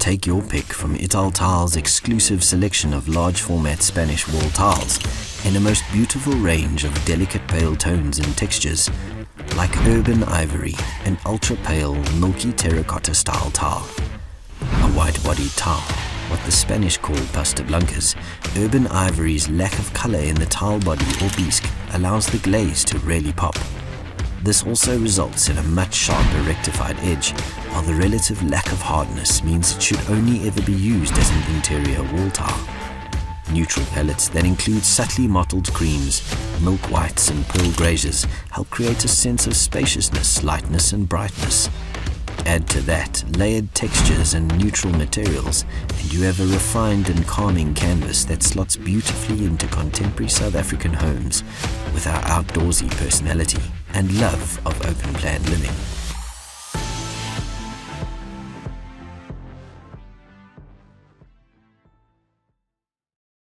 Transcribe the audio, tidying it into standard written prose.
take your pick from Italtile's exclusive selection of large format Spanish wall tiles in a most beautiful range of delicate pale tones and textures, like Urban Ivory, an ultra pale milky terracotta style tile. A white bodied tile, what the Spanish call pasta blancas, Urban Ivory's lack of color in the tile body or bisque allows the glaze to really pop. This also results in a much sharper rectified edge, while the relative lack of hardness means it should only ever be used as an interior wall tile. Neutral palettes that include subtly mottled creams, milk whites and pearl graziers help create a sense of spaciousness, lightness and brightness. Add to that layered textures and neutral materials, and you have a refined and calming canvas that slots beautifully into contemporary South African homes with our outdoorsy personality and love of open plan living.